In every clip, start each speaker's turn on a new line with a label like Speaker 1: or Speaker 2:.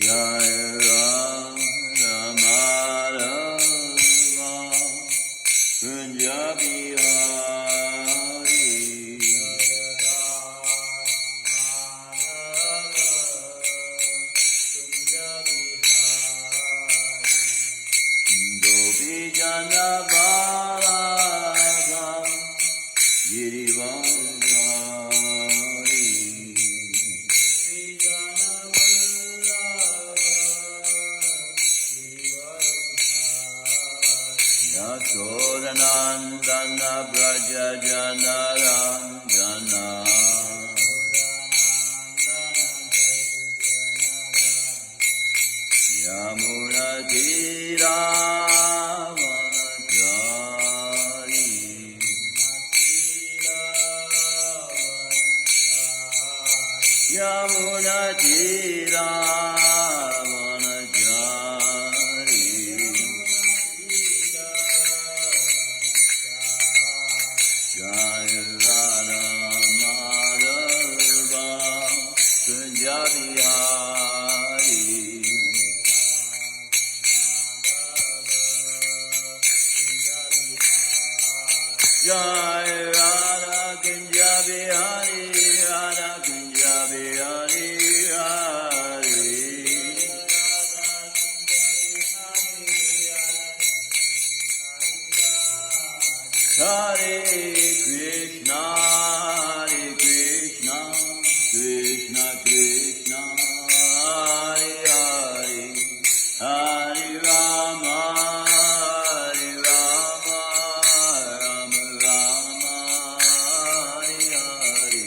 Speaker 1: Jaya Rama Rama Kunja Bihari Gopi Jana Balaga Girivardhari Yashodanandana Braja Jana Ranjana Yamuna Tira Vanachari Yamuna Tira Vanachari Jaya Radha Madhava Kunja Bihari Jai Radha Kunja Bihari Radha Kunja Bihari Hari Hare Krishna Krishna Krishna Hare Hare Hare Rama Rama Rama Hare Hare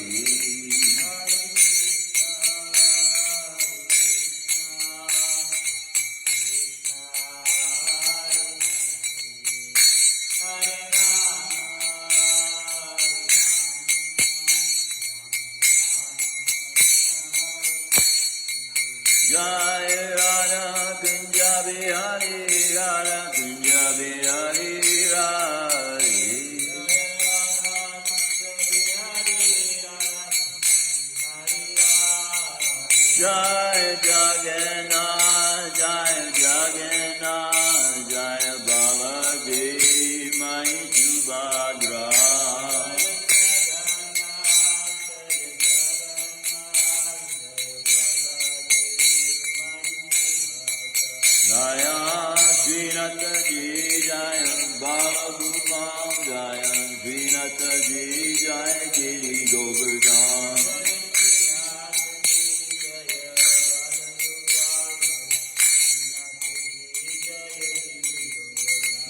Speaker 1: Jai Radha Kunja Bihari Radha Kunja Bihari Hari Jai Jagannath Jai Jagannath Jai Baladev Mai Subhadra Jaya Srinataji Jaya Balagopal Jaya Srinataji Jaya Giri Govardhan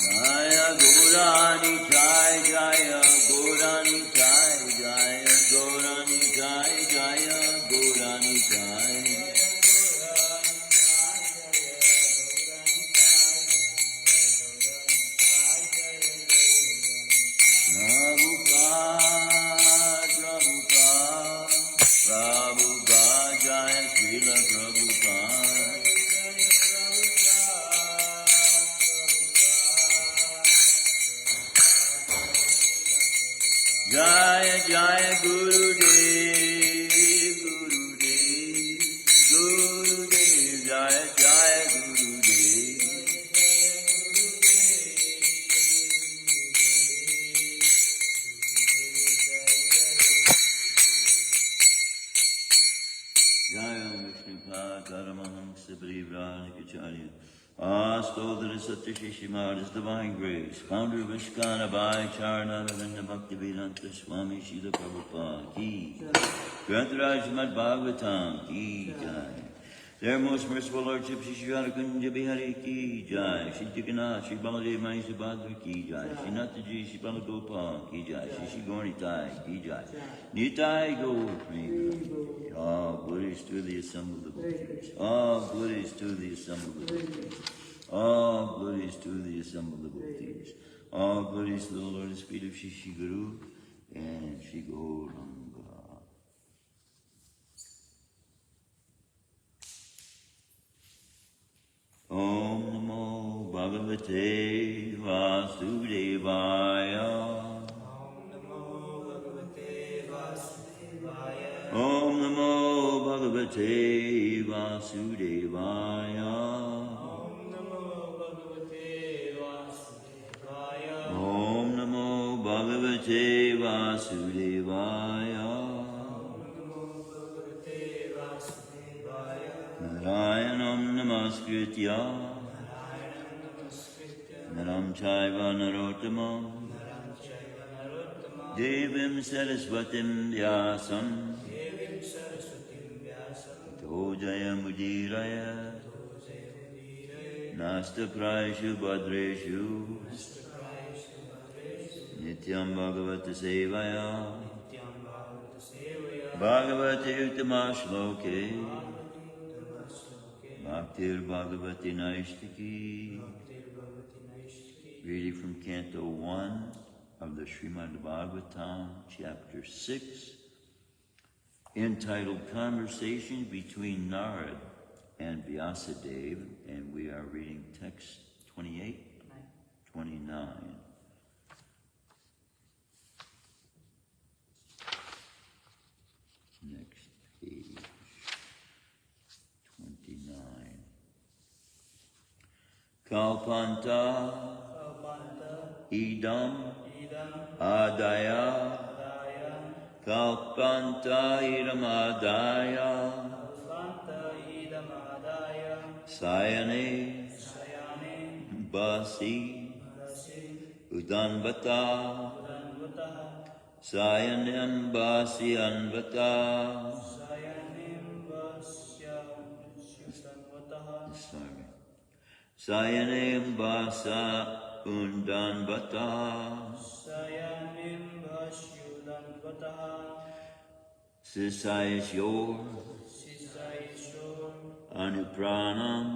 Speaker 1: Jaya Gaurani Jai Jaya Gaurani Jai Jaya Gaurani Jai Jaya Gaurani Jai Prabhupada Jaya Srila Prabhupada Jaya Jaya Gurudev Gurudev Gurudev Jaya Jaya Gurudev Jaya Vishnupada Paramahamsa Parivranikacharya Astodhara Satya Shishimada's Divine Grace, founder of Iskana Bhai Charana Ravinda Bhakti Vedanta Swami Srila Prabhupada Ki Grantaraj Shrimadbhagavatam Ki Jai Their most merciful Lordship Shri Radha Kunja Bihari Ki Jai Shri Jagannath Shri Baladev Mai Subhadra Ki Jai Shri Nataji Shri Balagopal Ki Jai Shri Gauritai Ki Jai Nitai Gaur Prem all glories to the assembled devotees. All glories to the assembled devotees. All glories to the assembled devotees. All glories to the Lord and Spirit of Shri Guru and Shri Gauranga. Om Namo Bhagavate Vasudevaya. Om Namo Bhagavate Bhagavate Vasudevaya. Om Namo Bhagavate Vasudevaya. Narayanam Namaskritya Naram Chaiva Narottamam Devim Saraswatim Vyasam Tato Jayamudhiraya Nasta Prayashu Bhadreshu Nityam Bhagavata Sevaya Bhagavati Uttama Shloke Bhaktir Bhagavati Naishtaki. Reading from Canto 1 of the Shrimadbhagavatam, Chapter 6, entitled Conversation Between Narad and Vyasadeva, and we are reading text 28, 29. Next page, 29. Kalpanta idam adaya kalpanta idam adaya sayane basi udanvata sayanem basi anvata. Sayanem basa undanvata Sisayashyor Anupranam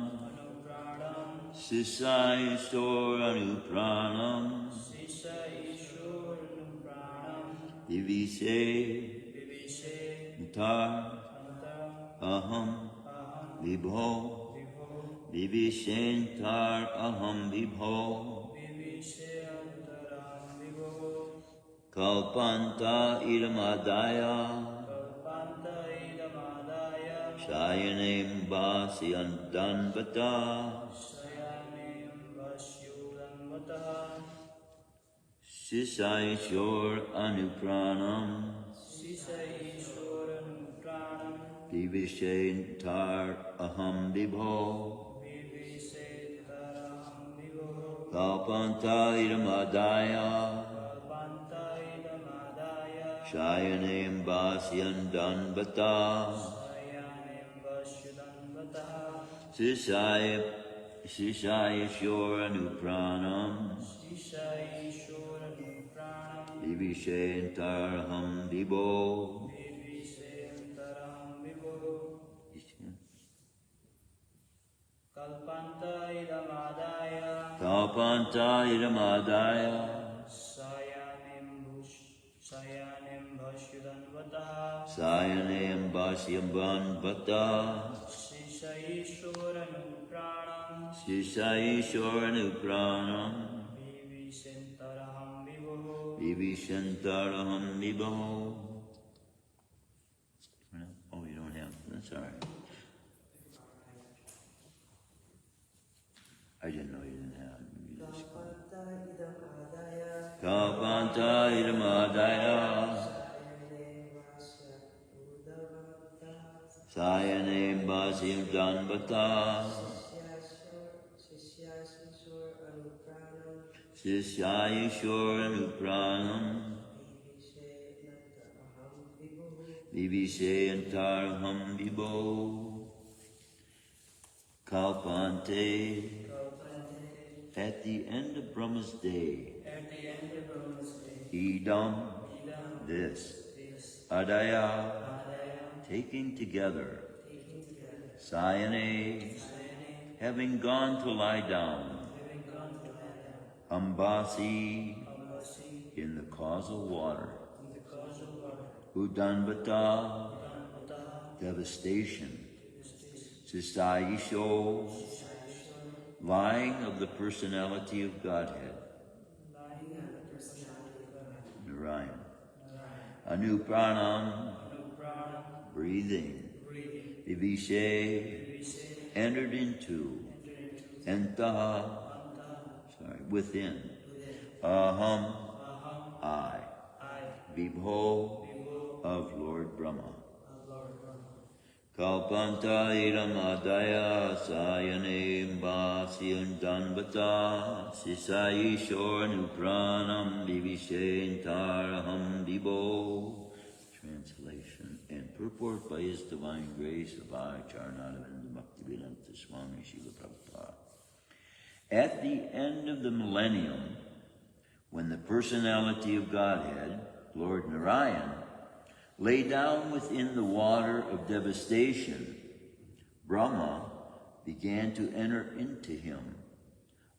Speaker 1: Sisayashyor Anupranam Divise Tar Aham Vibho Vivishentar aham vibho Kalpanta idamadaya Shayanem basi andanvata Sisayashor anupranam Vivishentar aham vibho Kalpanta idamadaya Shayanem basyan danvata Sisayashor anupranam Vivishentaraham vibho Kalpanta idamadaya Sayanem bhasyam vata Sisayishoranu pranam Vivishantaraham vibho. Oh, you don't have, that's all right. I didn't know you didn't have. Kalpanta idamadaya Sayanem bhasyam danvata Sisyayishor anupranam Vivishentaraham vibho. Kalpante. At the end of Brahma's day, idam, this, adaya, taking together, sayane, having gone to lie down, ambasi, in the causal water, udanvata, devastation, sisayisho, lying of the personality of Godhead, Narayan, Anupranam, breathing, Vivishe, entered into, Entaha, within, Aham, I, Vibho, of Lord Brahma. Kalpanta idam adaya sayanem basyan danvata sisayishor nupranam vivishen taraham vibho. Translation and purport by His Divine Grace of I, Charnadavinda Bhaktivedanta Swami Srila Prabhupada. At the end of the millennium, when the personality of Godhead, Lord Narayan, lay down within the water of devastation, Brahma began to enter into him,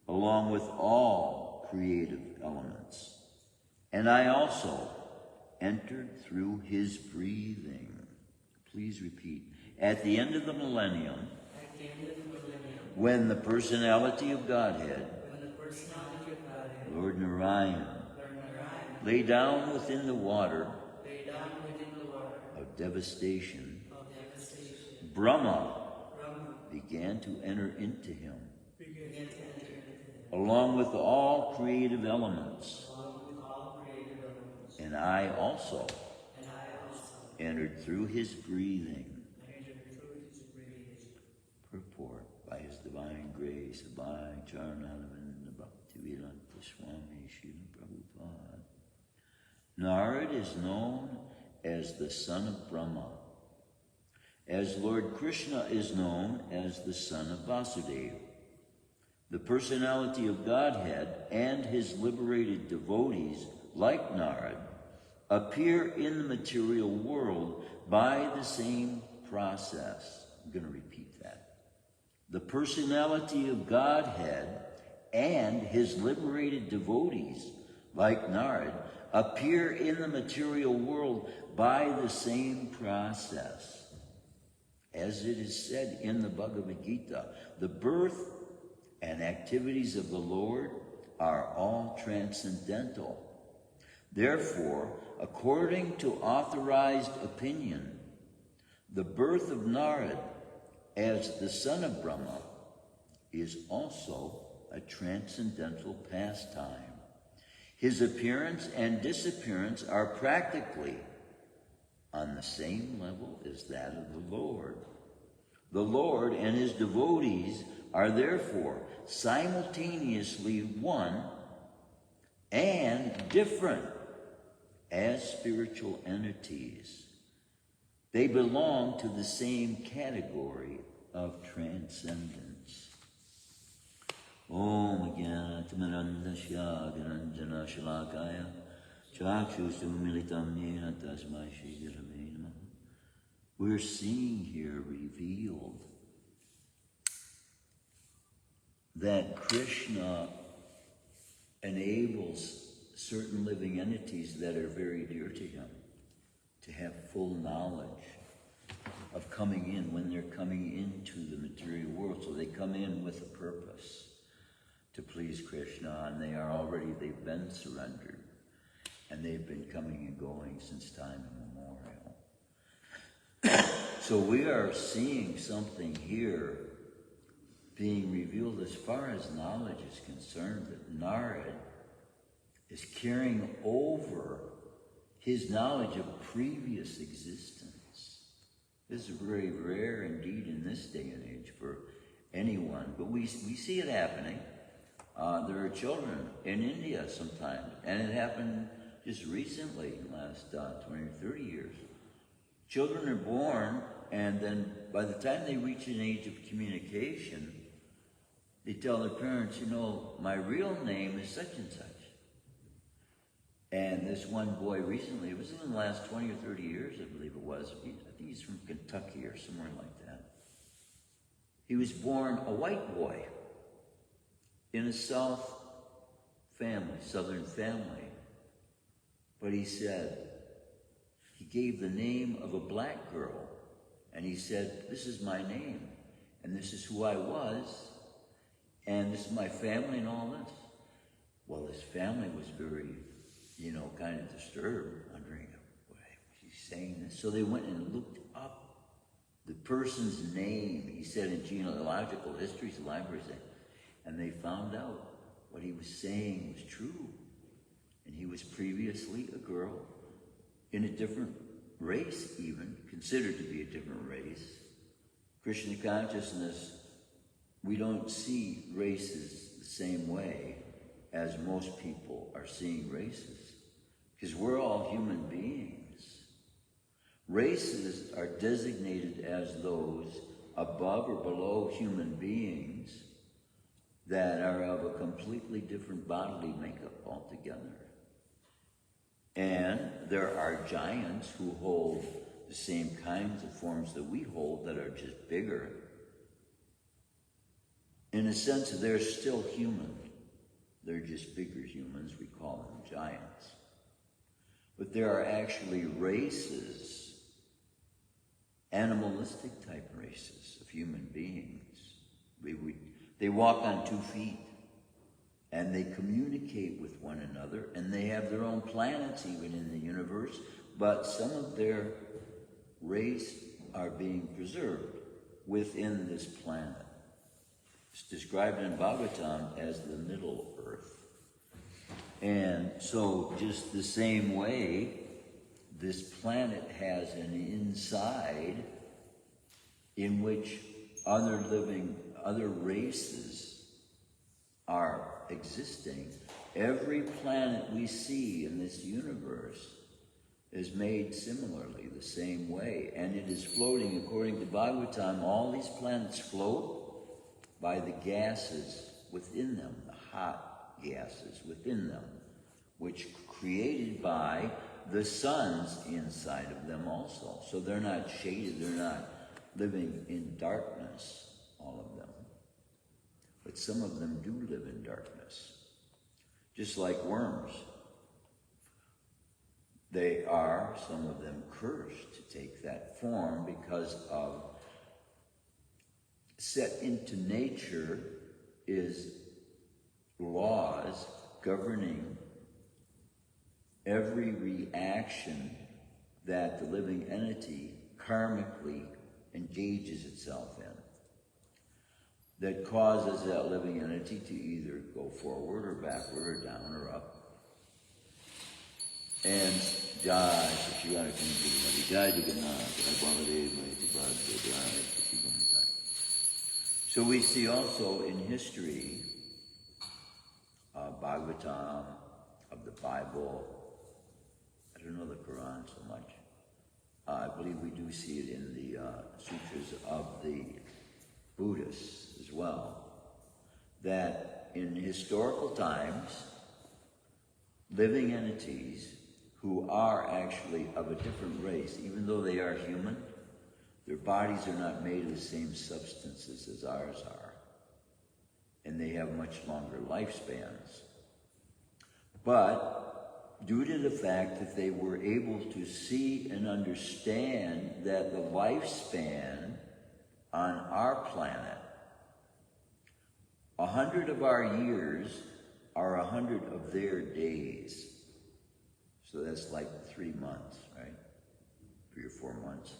Speaker 1: along with all creative elements. And I also entered through his breathing. Please repeat. At the end of the millennium, when the personality of Godhead, Lord Narayan, lay down within the water of devastation, Brahma began to enter into him, along with all creative elements. And I also entered through his breathing. Purport by His Divine Grace, by Charnadavinda Bhaktivedanta Swami Srila Prabhupada. Narad is known as the son of Brahma, as Lord Krishna is known as the son of Vasudeva. The personality of Godhead and his liberated devotees, like Narad, appear in the material world by the same process. I'm going to repeat that. The personality of Godhead and his liberated devotees, like Narad, appear in the material world by the same process. As it is said in the Bhagavad Gita, the birth and activities of the Lord are all transcendental. Therefore, according to authorized opinion, the birth of Narad as the son of Brahma is also a transcendental pastime. His appearance and disappearance are practically on the same level as that of the Lord. The Lord and his devotees are therefore simultaneously one and different as spiritual entities. They belong to the same category of transcendence. Om Jnana-timirandasya Gyananjana Shalakaya Chakshusumilitam Yena Tasmai Shri Gurave Namaha. We're seeing here revealed that Krishna enables certain living entities that are very dear to him to have full knowledge of coming in when they're coming into the material world. So they come in with a purpose to please Krishna, and they've been surrendered, and they've been coming and going since time immemorial. So we are seeing something here being revealed as far as knowledge is concerned, that Narad is carrying over his knowledge of previous existence. This is very rare indeed in this day and age for anyone, but we see it happening. There are children in India sometimes, and it happened just recently, in the last 20 or 30 years. Children are born, and then by the time they reach an age of communication, they tell their parents, my real name is such and such. And this one boy recently, it was in the last 20 or 30 years, I believe it was. I think he's from Kentucky or somewhere like that. He was born a white boy in a southern family. But he said, he gave the name of a black girl. And he said, this is my name. And this is who I was. And this is my family and all this. Well, his family was very, kind of disturbed, wondering, why is he saying this? So they went and looked up the person's name, he said in genealogical histories, the library said, and they found out what he was saying was true. And he was previously a girl in a different race even, considered to be a different race. Krishna consciousness, we don't see races the same way as most people are seeing races, because we're all human beings. Races are designated as those above or below human beings that are of a completely different bodily makeup altogether. And there are giants who hold the same kinds of forms that we hold that are just bigger. In a sense, they're still human. They're just bigger humans. We call them giants. But there are actually races, animalistic type races of human beings. They walk on 2 feet, and they communicate with one another, and they have their own planets even in the universe, but some of their race are being preserved within this planet. It's described in Bhagavatam as the Middle Earth. And so just the same way, this planet has an inside in which other races are existing. Every planet we see in this universe is made similarly, the same way. And it is floating, according to Bhagavatam, all these planets float by the gases within them, the hot gases within them, which created by the suns inside of them also. So they're not shaded, they're not living in darkness, all of them. But some of them do live in darkness, just like worms. They are, some of them, cursed to take that form because of set into nature is laws governing every reaction that the living entity karmically engages itself in, that causes that living entity to either go forward or backward or down or up. And Jai, so we see also in history, Bhagavatam, of the Bible, I don't know the Quran so much. I believe we do see it in the sutras of the Buddhists as well, that in historical times, living entities who are actually of a different race, even though they are human, their bodies are not made of the same substances as ours are, and they have much longer lifespans. But due to the fact that they were able to see and understand that the lifespan on our planet, 100 of our years are 100 of their days. So that's like 3 months, right? 3 or 4 months.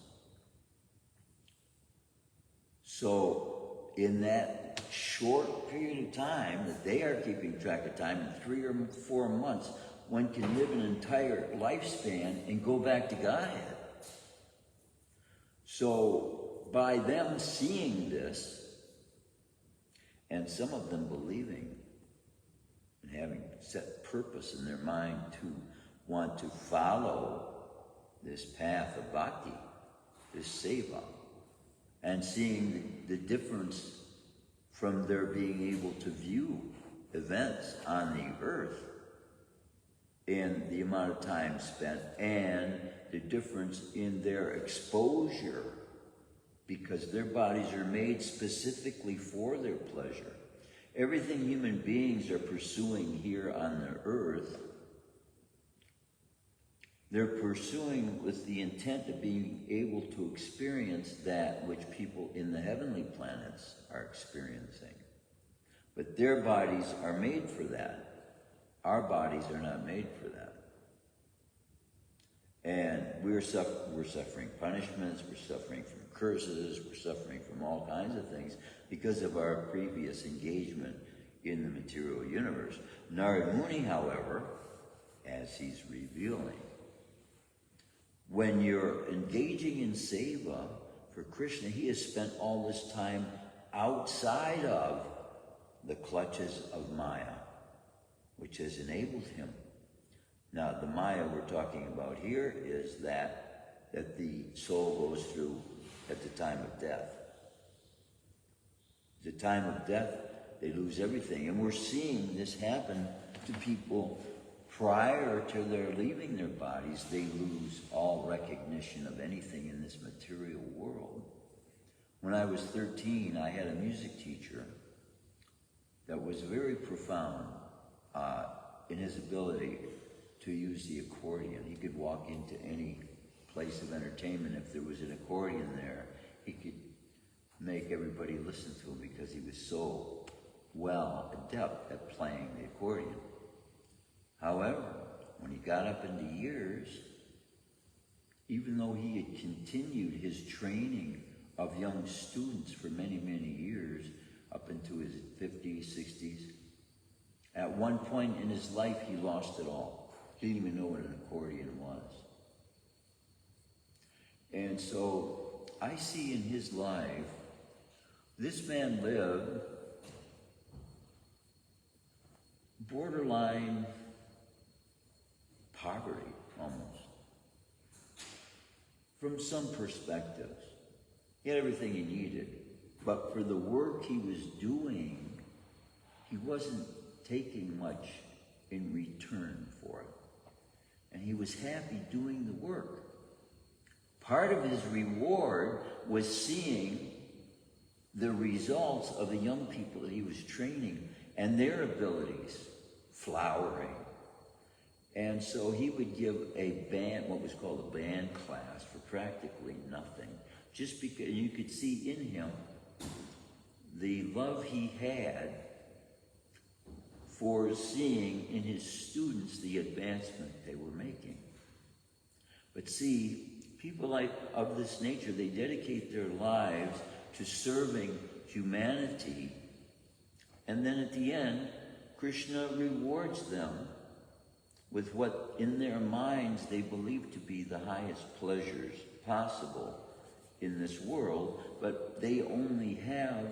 Speaker 1: So in that short period of time that they are keeping track of time, in 3 or 4 months, one can live an entire lifespan and go back to Godhead. So by them seeing this, and some of them believing and having set purpose in their mind to want to follow this path of bhakti, this seva, and seeing the difference from their being able to view events on the earth in the amount of time spent and the difference in their exposure, because their bodies are made specifically for their pleasure. Everything human beings are pursuing here on the earth, they're pursuing with the intent of being able to experience that which people in the heavenly planets are experiencing. But their bodies are made for that. Our bodies are not made for that. And we're suffering punishments, we're suffering from curses, we're suffering from all kinds of things because of our previous engagement in the material universe. Narad Muni, however, as he's revealing, when you're engaging in seva for Krishna, he has spent all this time outside of the clutches of Maya, which has enabled him. Now, the Maya we're talking about here is that the soul goes through at the time of death. The time of death, they lose everything. And we're seeing this happen to people prior to their leaving their bodies. They lose all recognition of anything in this material world. When I was 13, I had a music teacher that was very profound in his ability to use the accordion. He could walk into any place of entertainment. If there was an accordion there, he could make everybody listen to him because he was so well adept at playing the accordion. However, when he got up into years, even though he had continued his training of young students for many, many years, up into his 50s, 60s, at one point in his life, he lost it all. He didn't even know what an accordion was. And so I see in his life, this man lived borderline poverty, almost. From some perspectives. He had everything he needed. But for the work he was doing, he wasn't taking much in return for it. And he was happy doing the work. Part of his reward was seeing the results of the young people that he was training and their abilities flowering. And so he would give a band, what was called a band class, for practically nothing. Just because you could see in him the love he had for seeing in his students the advancement they were making. But see, people of this nature, they dedicate their lives to serving humanity, and then at the end, Krishna rewards them with what in their minds they believe to be the highest pleasures possible in this world, but they only have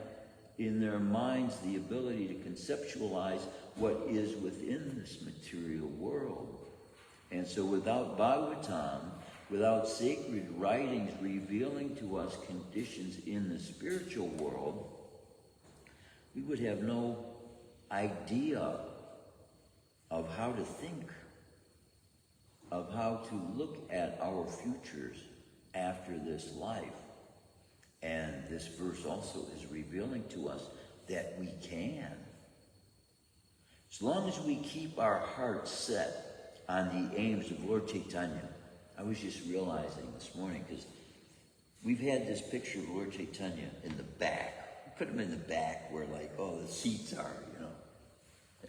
Speaker 1: in their minds the ability to conceptualize what is within this material world. And so without Bhagavatam, without sacred writings revealing to us conditions in the spiritual world, we would have no idea of how to think, of how to look at our futures after this life. And this verse also is revealing to us that we can. As long as we keep our hearts set on the aims of Lord Chaitanya. I was just realizing this morning, because we've had this picture of Lord Chaitanya in the back. We put him in the back where, like, oh, the seats are, you know.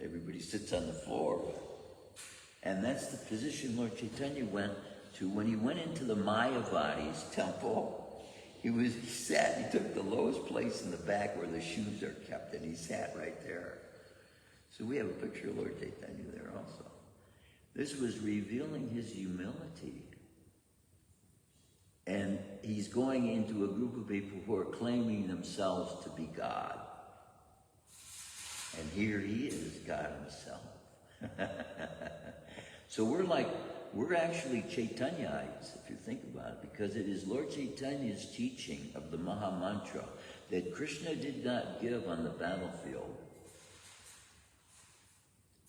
Speaker 1: Everybody sits on the floor. And that's the position Lord Chaitanya went to when he went into the Mayavadi's temple. He took the lowest place in the back where the shoes are kept, and he sat right there. So we have a picture of Lord Chaitanya there also. This was revealing his humility. And he's going into a group of people who are claiming themselves to be God. And here he is, God himself. So we're actually Chaitanyites, if you think about it, because it is Lord Chaitanya's teaching of the Maha Mantra that Krishna did not give on the battlefield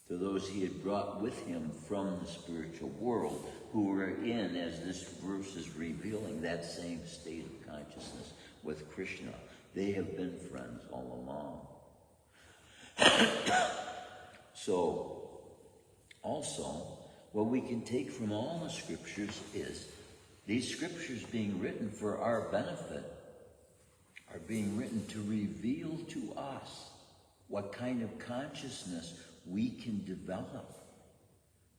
Speaker 1: to those he had brought with him from the spiritual world, who were in, as this verse is revealing, that same state of consciousness with Krishna. They have been friends all along. So, also, what we can take from all the scriptures is these scriptures being written for our benefit are being written to reveal to us what kind of consciousness we can develop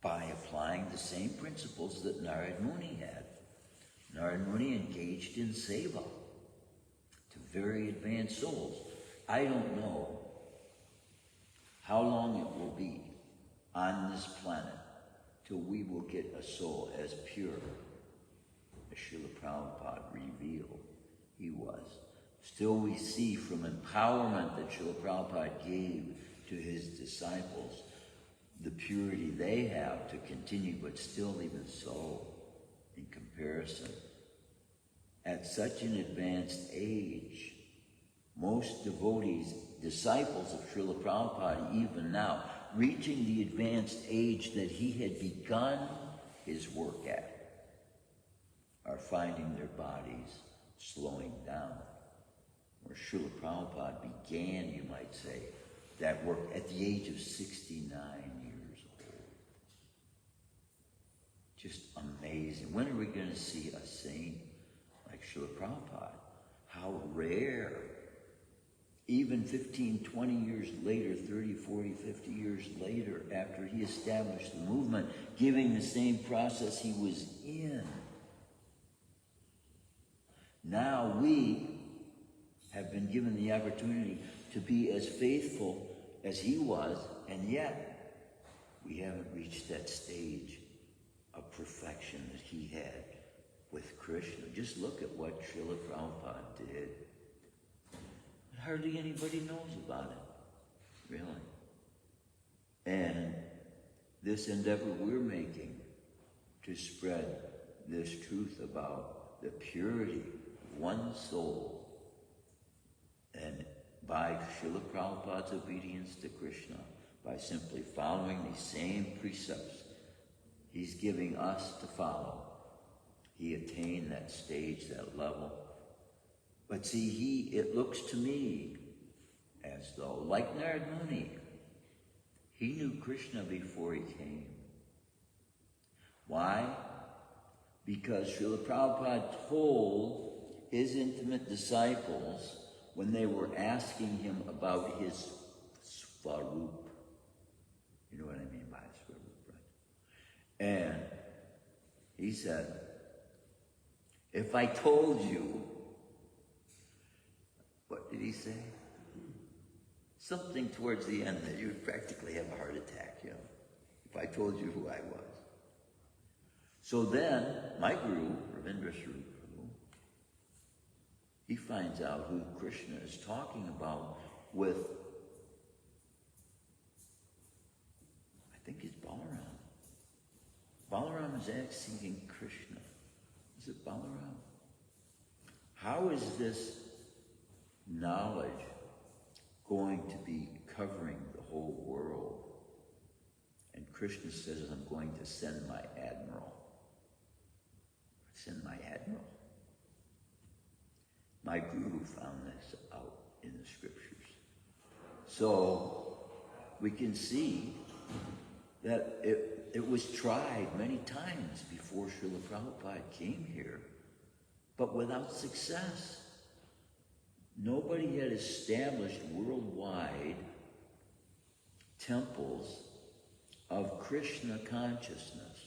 Speaker 1: by applying the same principles that Narad Muni had. Narad Muni engaged in seva. very advanced souls. I don't know how long it will be on this planet till we will get a soul as pure as Srila Prabhupada revealed he was. Still we see from empowerment that Srila Prabhupada gave to his disciples, the purity they have to continue, but still even so, in comparison, at such an advanced age, most devotees, disciples of Srila Prabhupada, even now, reaching the advanced age that he had begun his work at, are finding their bodies slowing down. Where Srila Prabhupada began, you might say, that work at the age of 69 years old. Just amazing. When are we going to see a saint like Srila Prabhupada? How rare. Even 15, 20 years later, 30, 40, 50 years later, after he established the movement, giving the same process he was in. Now we have been given the opportunity to be as faithful as he was, and yet we haven't reached that stage of perfection that he had with Krishna. Just look at what Srila Prabhupada did. Hardly anybody knows about it, really. And this endeavor we're making to spread this truth about the purity of one soul, and by Srila Prabhupada's obedience to Krishna, by simply following these same precepts he's giving us to follow, he attained that stage, that level. But see, it looks to me as though, like Narad Muni, he knew Krishna before he came. Why? Because Srila Prabhupada told his intimate disciples when they were asking him about his svarup. You know what I mean by svarup, right? And he said, if I told you, what did he say? Something towards the end that you would practically have a heart attack, you know, if I told you who I was. So then, my guru, Ravindra Swarup, he finds out who Krishna is talking about with, I think it's Balaram. Balaram is asking Krishna. Is it Balaram? How is this knowledge going to be covering the whole world? And Krishna says, I'm going to send my admiral. Send my admiral. My guru found this out in the scriptures. So we can see that it was tried many times before Srila Prabhupada came here, but without success. Nobody had established worldwide temples of Krishna consciousness.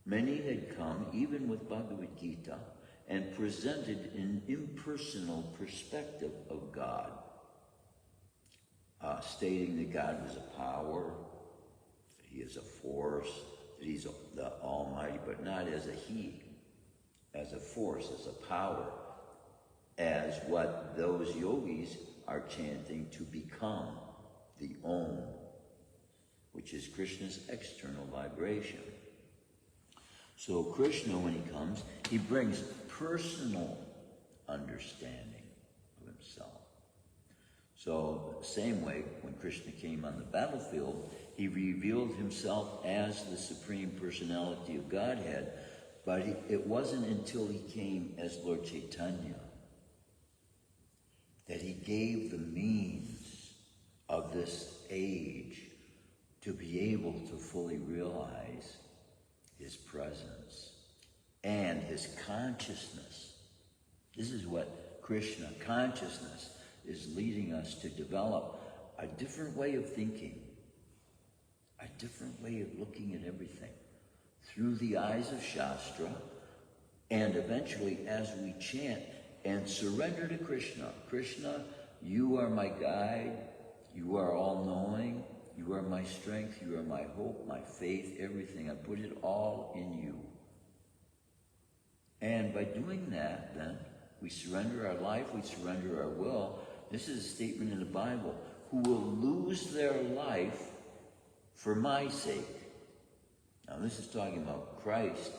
Speaker 1: Many had come, even with Bhagavad Gita, and presented an impersonal perspective of God, stating that God was a power, that he is a force, that he's the Almighty, but not as a he, as a force, as a power, as what those yogis are chanting to become the Om, which is Krishna's external vibration. So Krishna, when he comes, he brings personal understanding of himself. So the same way, when Krishna came on the battlefield, he revealed himself as the Supreme Personality of Godhead, but it wasn't until he came as Lord Chaitanya that he gave the means of this age to be able to fully realize his presence and his consciousness. This is what Krishna consciousness is leading us to develop, a different way of thinking, a different way of looking at everything through the eyes of Shastra, and eventually as we chant, and surrender to Krishna. Krishna, you are my guide, you are all-knowing, you are my strength, you are my hope, my faith, everything. I put it all in you. And by doing that, then, we surrender our life, we surrender our will. This is a statement in the Bible. Who will lose their life for my sake. Now this is talking about Christ.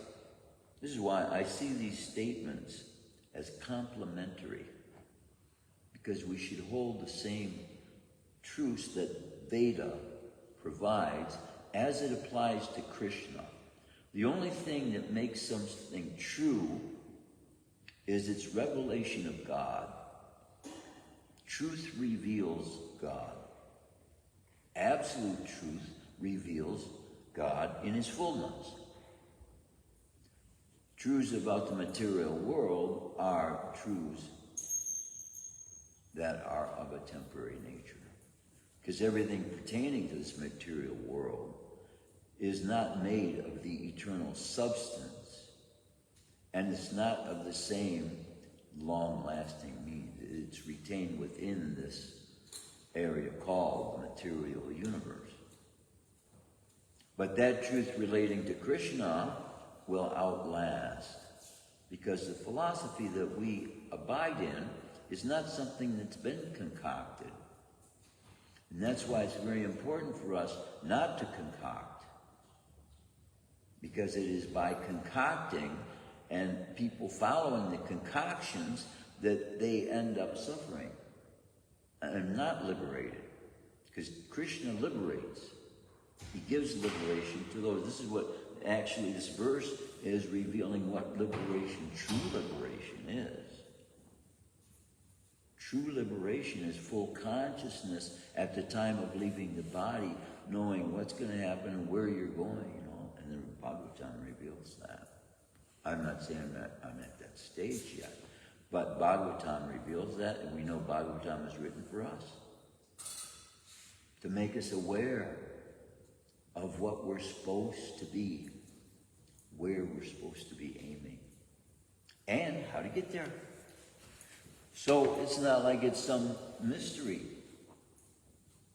Speaker 1: This is why I see these statements as complementary. Because we should hold the same truths that Veda provides as it applies to Krishna. The only thing that makes something true is its revelation of God. Truth reveals God. Absolute truth reveals God in his fullness. Truths about the material world are truths that are of a temporary nature. Because everything pertaining to this material world is not made of the eternal substance, and it's not of the same long-lasting meaning. It's retained within this area called the material universe. But that truth relating to Krishna will outlast, because the philosophy that we abide in is not something that's been concocted. And that's why it's very important for us not to concoct, because it is by concocting and people following the concoctions that they end up suffering and not liberated. Because Krishna liberates. He gives liberation to those. This is what actually this verse is revealing, what liberation, true liberation is. True liberation is full consciousness at the time of leaving the body, knowing what's going to happen and where you're going, you know. And the Bhagavatam reveals that. I'm not saying I'm at that stage yet, but Bhagavatam reveals that, and we know Bhagavatam is written for us to make us aware of what we're supposed to be, where we're supposed to be aiming, and how to get there. So it's not like it's some mystery.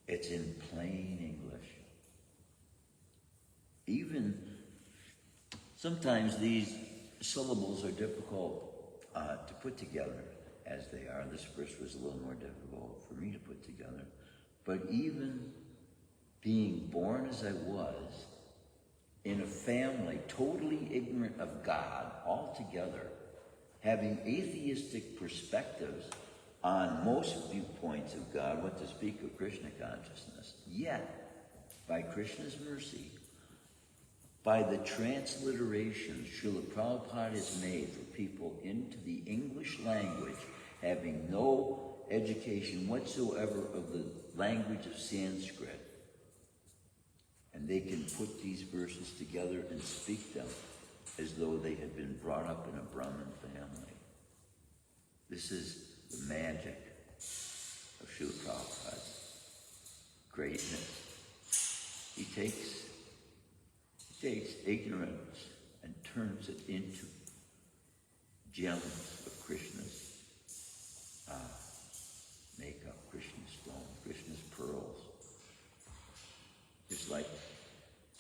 Speaker 1: It's in plain English. Even sometimes these syllables are difficult to put together as they are. This verse was a little more difficult for me to put together. But even being born as I was, in a family totally ignorant of God altogether, having atheistic perspectives on most viewpoints of God, what to speak of Krishna consciousness, yet, by Krishna's mercy, by the transliteration Srila Prabhupada has made for people into the English language, having no education whatsoever of the language of Sanskrit, and they can put these verses together and speak them as though they had been brought up in a Brahmin family. This is the magic of Srila Prabhupada's greatness. He takes ignorance and turns it into gems of Krishna's makeup, Krishna's stone, Krishna's pearls. Just like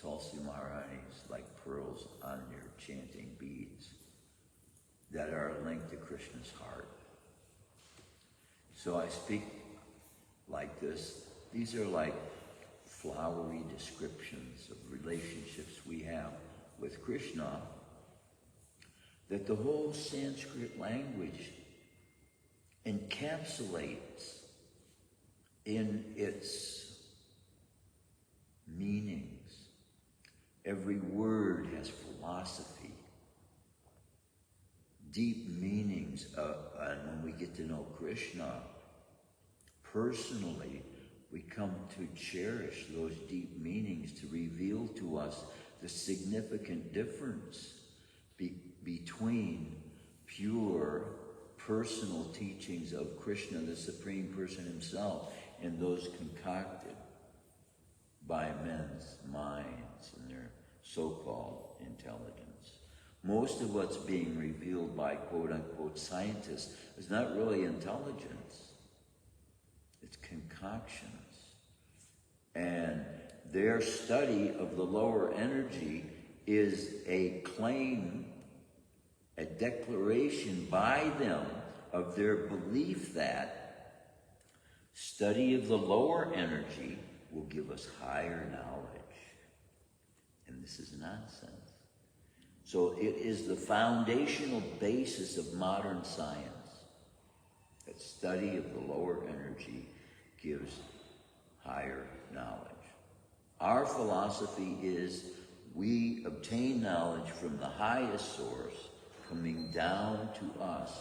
Speaker 1: Tulsi Maharani's, like pearls on your chanting beads that are linked to Krishna's heart. So I speak like this. These are like flowery descriptions of relationships we have with Krishna that the whole Sanskrit language encapsulates in its meanings. Every word has philosophy, deep meanings, and when we get to know Krishna personally, we come to cherish those deep meanings to reveal to us the significant difference between pure personal teachings of Krishna, the Supreme Person himself, and those concocted by men's minds and their so-called intelligence. Most of what's being revealed by quote-unquote scientists is not really intelligence. It's concoctions. And their study of the lower energy is a claim, a declaration by them of their belief that study of the lower energy will give us higher knowledge. And this is nonsense. So it is the foundational basis of modern science that study of the lower energy gives higher knowledge. Our philosophy is we obtain knowledge from the highest source coming down to us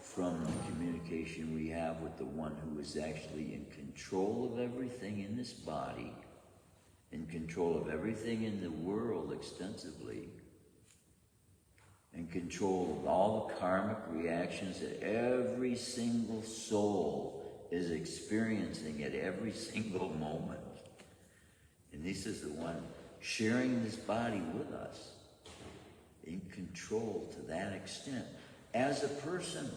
Speaker 1: from the communication we have with the one who is actually in control of everything in this body, in control of everything in the world extensively, in control of all the karmic reactions that every single soul is experiencing at every single moment. And this is the one sharing this body with us, in control to that extent. As a person,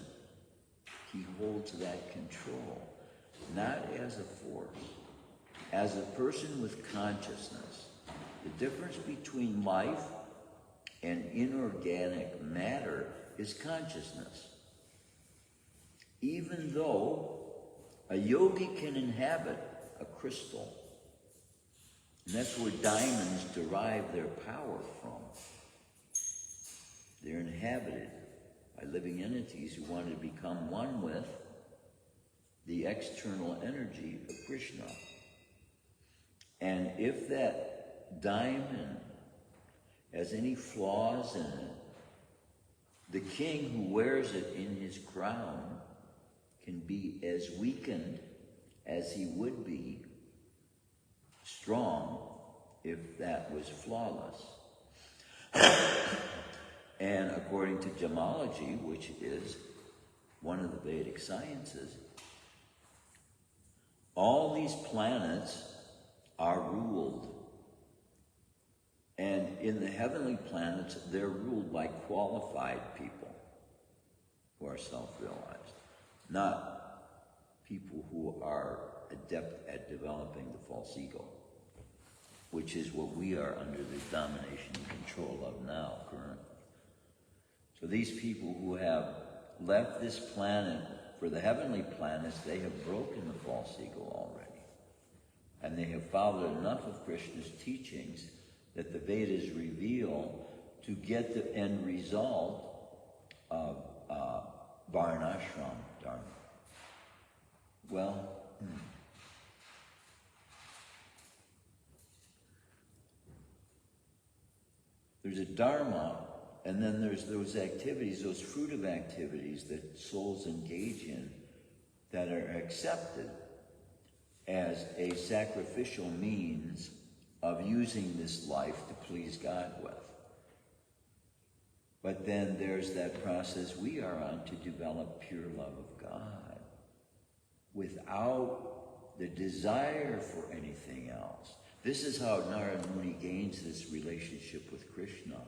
Speaker 1: he holds that control, not as a force. As a person with consciousness, the difference between life and inorganic matter is consciousness. Even though a yogi can inhabit a crystal, and that's where diamonds derive their power from. They're inhabited by living entities who want to become one with the external energy of Krishna. And if that diamond has any flaws in it, the king who wears it in his crown can be as weakened as he would be strong if that was flawless. And according to gemology, which is one of the Vedic sciences, all these planets are ruled. And in the heavenly planets, they're ruled by qualified people who are self-realized, not people who are adept at developing the false ego, which is what we are under the domination and control of now, currently. So these people who have left this planet for the heavenly planets, they have broken the false ego already. And they have followed enough of Krishna's teachings that the Vedas reveal to get the end result of Varnashram Dharma. Well, there's a Dharma, and then there's those activities, those fruitive activities that souls engage in that are accepted as a sacrificial means of using this life to please God with. But then there's that process we are on to develop pure love of God without the desire for anything else. This is how Narada Muni gains this relationship with Krishna.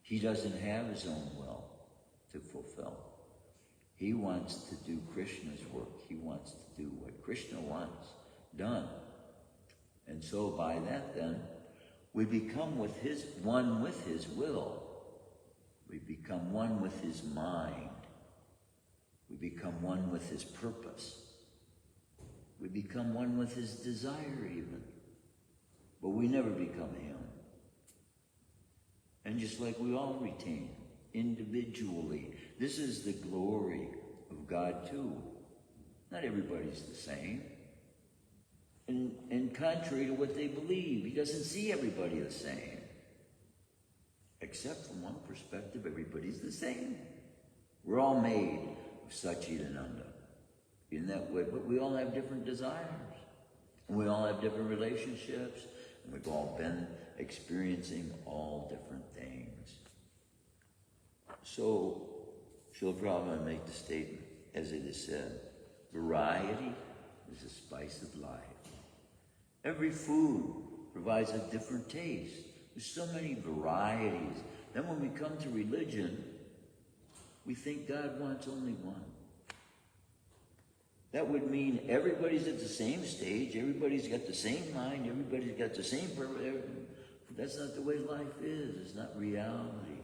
Speaker 1: He doesn't have his own will to fulfill. He wants to do Krishna's work. He wants to do what Krishna wants done. And so by that then, we become one with his will. We become one with his mind. We become one with his purpose. We become one with his desire even. But we never become him. And just like we all retain individually, this is the glory of God too. Not everybody's the same. And contrary to what they believe, he doesn't see everybody the same. Except from one perspective, everybody's the same. We're all made of Satchidananda in that way, but we all have different desires. And we all have different relationships, and we've all been experiencing all different things. So, Srila Prabhupada make the statement, as it is said, variety is the spice of life. Every food provides a different taste. There's so many varieties. Then when we come to religion, we think God wants only one. That would mean everybody's at the same stage, everybody's got the same mind, everybody's got the same purpose. That's not the way life is. It's not reality.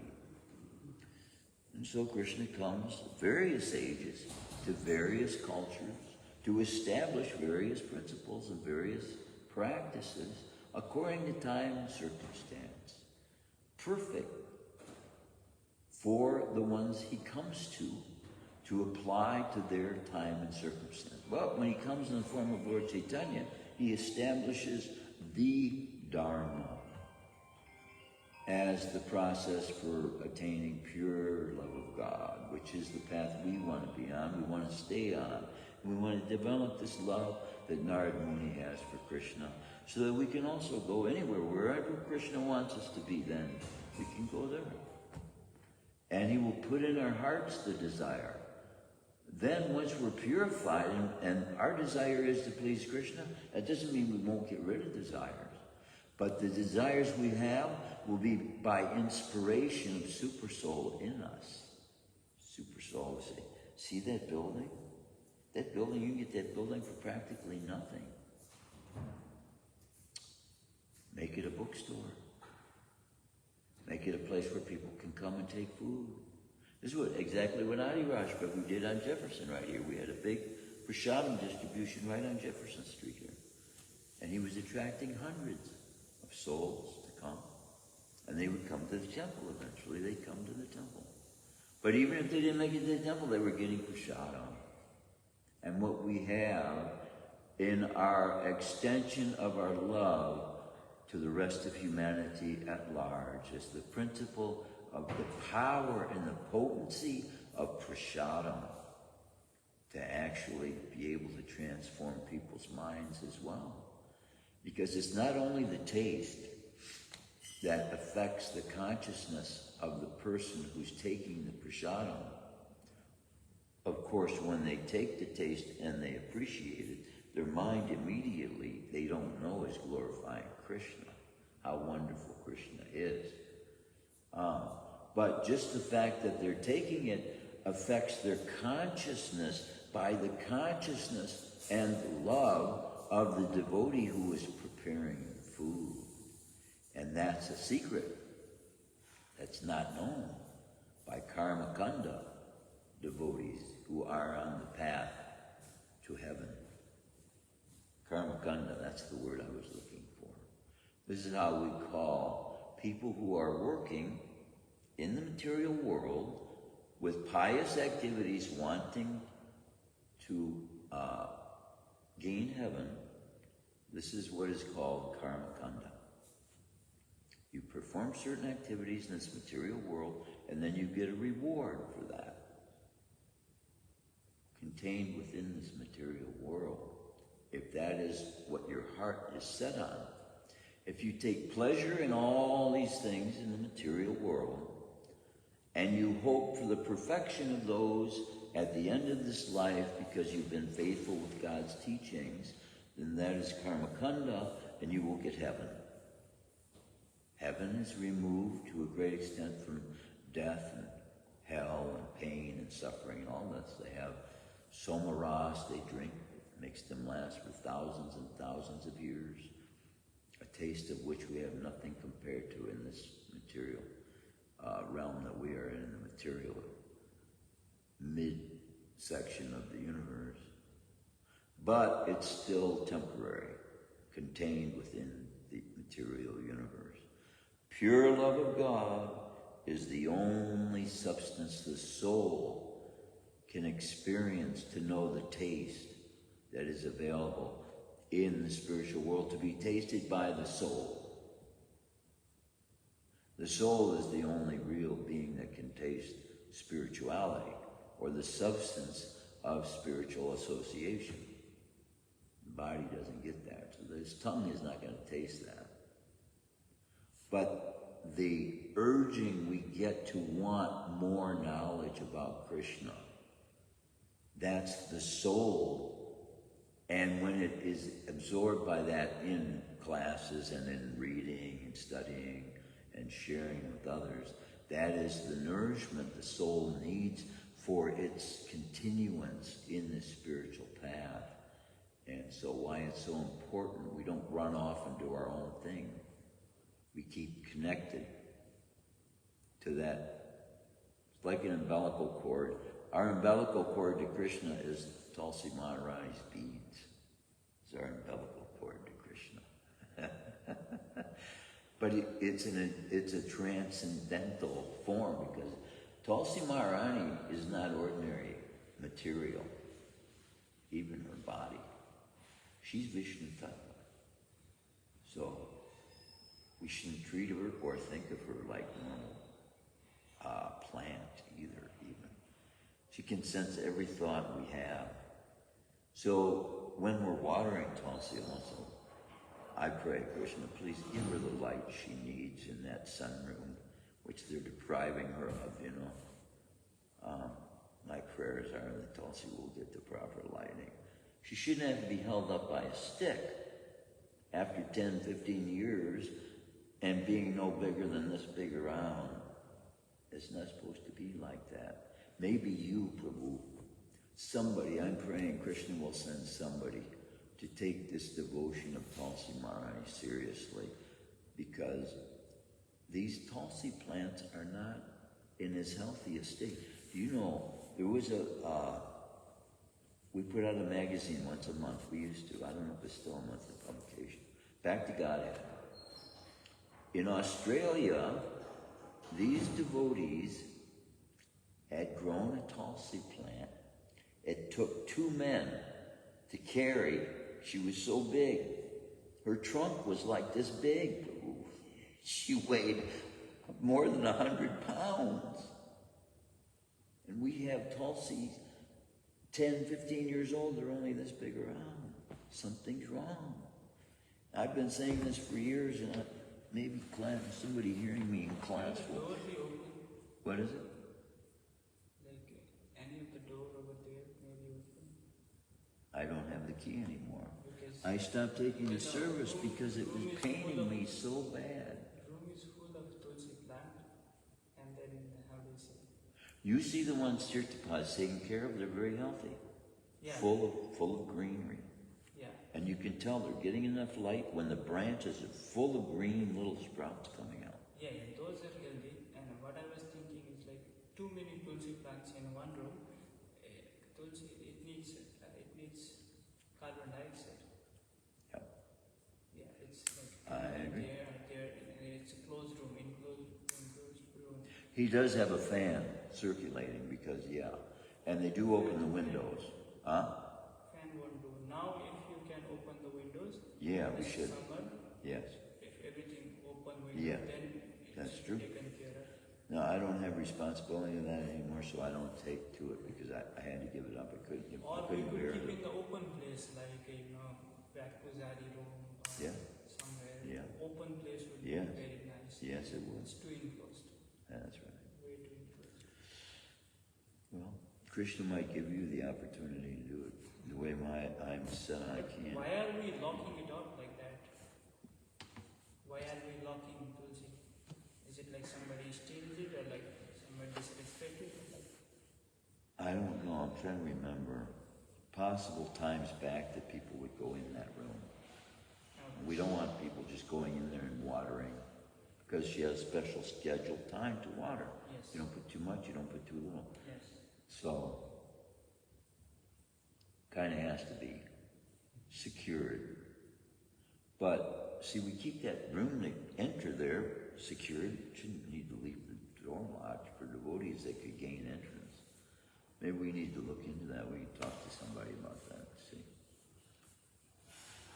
Speaker 1: And so Krishna comes at various ages to various cultures to establish various principles and various practices according to time and circumstance. Perfect for the ones he comes to apply to their time and circumstance. Well, when he comes in the form of Lord Chaitanya, he establishes the Dharma as the process for attaining pure love of God, which is the path we want to be on, we want to stay on. We want to develop this love that Narad Muni has for Krishna, so that we can also go anywhere, wherever Krishna wants us to be, then we can go there. And he will put in our hearts the desire. Then once we're purified, and our desire is to please Krishna, that doesn't mean we won't get rid of desires. But the desires we have will be by inspiration of Super Soul in us. Super Soul will say, see that building? That building, you can get that building for practically nothing. Make it a bookstore. Make it a place where people can come and take food. This is exactly what Adi Raj Prabhu did on Jefferson right here. We had a big prasadam distribution right on Jefferson Street here. And he was attracting hundreds of souls to come. And they would come to the temple eventually. They'd come to the temple. But even if they didn't make it to the temple, they were getting prasadam. And what we have in our extension of our love to the rest of humanity at large is the principle of the power and the potency of prasadam to actually be able to transform people's minds as well. Because it's not only the taste that affects the consciousness of the person who's taking the prasadam. Of course, when they take the taste and they appreciate it, their mind immediately, they don't know, is glorifying Krishna, how wonderful Krishna is. But just the fact that they're taking it affects their consciousness by the consciousness and love of the devotee who is preparing the food. And that's a secret that's not known by karmakanda devotees who are on the path to heaven. Karmakanda, that's the word I was looking for. This is how we call people who are working in the material world with pious activities wanting to gain heaven. This is what is called karmakanda. You perform certain activities in this material world, and then you get a reward for that, contained within this material world, if that is what your heart is set on. If you take pleasure in all these things in the material world, and you hope for the perfection of those at the end of this life because you've been faithful with God's teachings, then that is karmakanda, and you will get heaven. Heaven is removed to a great extent from death and hell and pain and suffering and all this. They have somaras they drink. It makes them last for thousands and thousands of years, a taste of which we have nothing compared to in this material realm that we are in the material mid-section of the universe. But it's still temporary, contained within the material universe. Pure love of God is the only substance the soul can experience to know the taste that is available in the spiritual world to be tasted by the soul. The soul is the only real being that can taste spirituality or the substance of spiritual association. The body doesn't get that, so this tongue is not going to taste that. But the urging we get to want more knowledge about Krishna, that's the soul. And when it is absorbed by that in classes and in reading and studying and sharing with others, That is the nourishment the soul needs for its continuance in the spiritual path. And so why it's so important, we don't run off and do our own thing. We keep connected to that. It's like an umbilical cord. Our umbilical cord to Krishna is Tulsi Maharani's beads. It's our umbilical cord to Krishna. But it's a transcendental form, because Tulsi Maharani is not ordinary material, even her body. She's Vishnu Tattva. So we shouldn't treat her or think of her like normal plant either, even. She can sense every thought we have. So when we're watering Tulsi also, I pray, Krishna, please give her the light she needs in that sunroom, which they're depriving her of, you know. My prayers are that Tulsi will get the proper lighting. She shouldn't have to be held up by a stick after 10, 15 years and being no bigger than this big around. It's not supposed to be like that. Maybe you, Prabhu, somebody, I'm praying Krishna will send somebody to take this devotion of Tulsi Maharani seriously, because these Tulsi plants are not in as healthy a state. You know, there was we put out a magazine once a month. We used to. I don't know if it's still a monthly publication. Back to Godhead. In Australia, these devotees had grown a Tulsi plant. It took 2 men to carry. She was so big. Her trunk was like this big. She weighed more than 100 pounds. And we have Tulsi 10, 15 years old, they're only this big around. Something's wrong. I've been saying this for years, and maybe somebody hearing me in class will. What is it?
Speaker 2: Like any of the door over there, maybe open.
Speaker 1: I don't have the key anymore. I stopped taking the service because it was paining me so bad.
Speaker 2: The room is full of Tulsi plant, and then how do you say?
Speaker 1: You see the ones Tirthapada is taking care of, they're very healthy.
Speaker 2: Yeah.
Speaker 1: Full of greenery.
Speaker 2: Yeah.
Speaker 1: And you can tell they're getting enough light when the branches are full of green little sprouts coming out.
Speaker 2: Yeah, those are healthy. And what I was thinking is like too many Tulsi plants in one room. Tulsi, it needs carbon dioxide.
Speaker 1: Yep.
Speaker 2: Yeah, it's like
Speaker 1: I agree.
Speaker 2: there, and it's a closed room, enclosed room.
Speaker 1: He does have a fan circulating because, and they do open the windows. Huh?
Speaker 2: Fan won't do. Now if you can open the windows,
Speaker 1: Yeah, we
Speaker 2: this
Speaker 1: should.
Speaker 2: summer,
Speaker 1: Yes.
Speaker 2: if everything open windows,
Speaker 1: Yeah,
Speaker 2: then
Speaker 1: that's
Speaker 2: it's
Speaker 1: true.
Speaker 2: taken care of.
Speaker 1: No, I don't have responsibility of that anymore, so I don't take to it because I had to give it up. I couldn't
Speaker 2: Or we could
Speaker 1: bear
Speaker 2: keep
Speaker 1: it.
Speaker 2: in the open place, like back Pujari room or
Speaker 1: Yeah.
Speaker 2: somewhere.
Speaker 1: Yeah.
Speaker 2: Open place would
Speaker 1: Yes.
Speaker 2: be very nice.
Speaker 1: Yes, it would.
Speaker 2: It's too enclosed.
Speaker 1: That's right.
Speaker 2: Way too enclosed.
Speaker 1: Well, Krishna might give you the opportunity to do it the way I'm set. I can't.
Speaker 2: Why are we locking it up like that? Why are we locking Tulsi? Is it like somebody steals it or like somebody disrespects it?
Speaker 1: I don't know. I'm trying to remember possible times back that people would go in that room. We don't want people just going in there and watering, because she has special scheduled time to water.
Speaker 2: Yes.
Speaker 1: You don't put too much, you don't put too little.
Speaker 2: Yes.
Speaker 1: So, kind of has to be secured. But, see, we keep that room to enter there secured. Shouldn't need to leave the door locked for devotees that could gain entrance. Maybe we need to look into that. We can talk to somebody about that. See.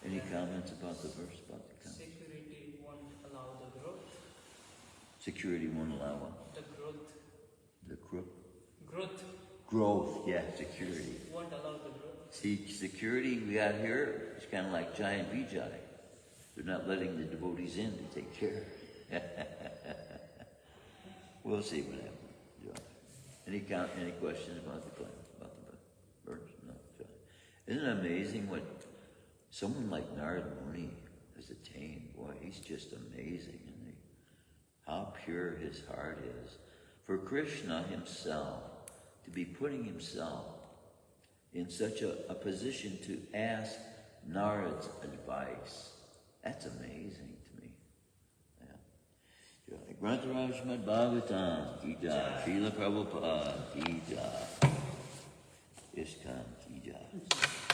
Speaker 1: Any comments about the verse, about the comments?
Speaker 2: Security won't allow the growth.
Speaker 1: Security won't allow what?
Speaker 2: The growth.
Speaker 1: The crook?
Speaker 2: Growth
Speaker 1: Growth, yeah, security.
Speaker 2: won't allow the growth.
Speaker 1: See, security we got here is kind of like Giant Vijay. They're not letting the devotees in to take care. We'll see what happens. Any questions about the verse? No. Isn't it amazing what someone like Narada Muni has attained? Boy, he's just amazing, isn't he? how pure his heart is. For Krishna himself to be putting himself in such a position to ask Narad's advice, that's amazing to me. Yeah. Grantaraj Shrimadbhagavatam, ki jai. Srila Prabhupada, ki jai. ISKCON, ki jai.